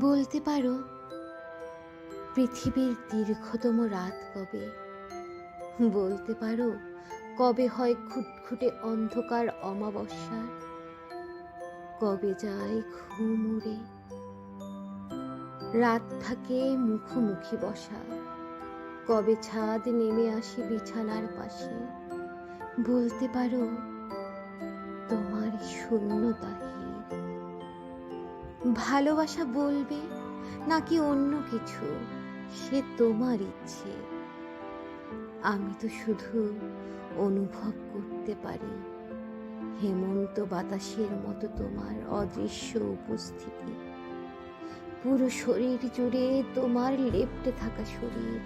বলতে পারো পৃথিবীর দীর্ঘতম রাত কবে। বলতে পারো কবে হয় ঘুটঘুটে অন্ধকার অমাবস্যার, কবে যায় ঘুম উড়ে। রাত থাকে মুখোমুখি বসা, কবে ছাদ নেমে আসে বিছানার পাশে। বলতে পারো তোমার শূন্যতাহীন ভালোবাসা বলবে নাকি অন্য কিছু, সে তোমার ইচ্ছে। আমি তো শুধু অনুভব করতে পারি হেমন্ত বাতাসের মতো তোমার অদৃশ্য উপস্থিতি। পুরো শরীর জুড়ে তোমার লেপ্টে থাকা শরীর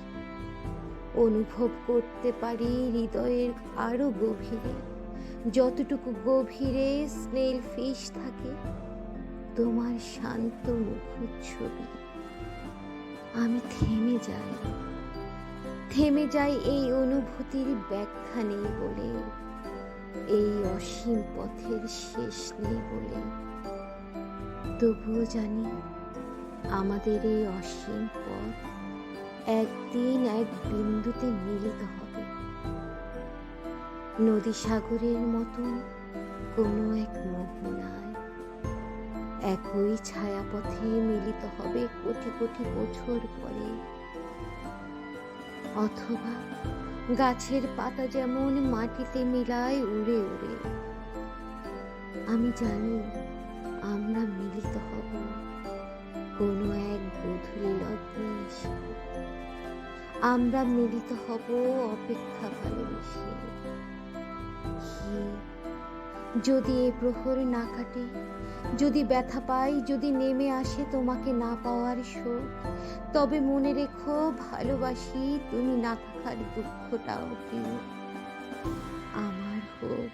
অনুভব করতে পারি হৃদয়ের আরো গভীরে, যতটুকু গভীরে স্নেল ফিশ থাকে তোমার শান্ত মুখচ্ছবি। আমি থেমে যাই এই অনুভূতির ব্যাখ্যা নেই বলে, এই অসীম পথের শেষ নেই বলে। তবুও জানি আমাদের এই অসীম পথ একদিন এক বিন্দুতে মিলিত হবে, নদী সাগরের মতন কোনো এক মোহনায়। একই ছায়াপথে মিলিত হবে কোটি কোটি বছর পরে। অথবা গাছের পাতা যেমন মাটিতে মিলায় উড়ে উড়ে, আমি জানি আমরা মিলিত হব কোনো এক গধূলি লগ্নে এসে। আমরা মিলিত হব অপেক্ষা ভালোবেসে। যদি এ প্রহর না কাটে, যদি ব্যথা পাই, যদি নেমে আসে তোমাকে না পাওয়ার শোক, তবে মনে রেখো ভালোবাসি তুমি না থাকার দুঃখটাও প্রিয় আমার হোক।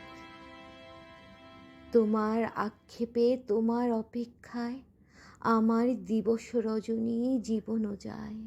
তোমার আক্ষেপে, তোমার অপেক্ষায় আমার দিবস রজনী জীবনও যায়।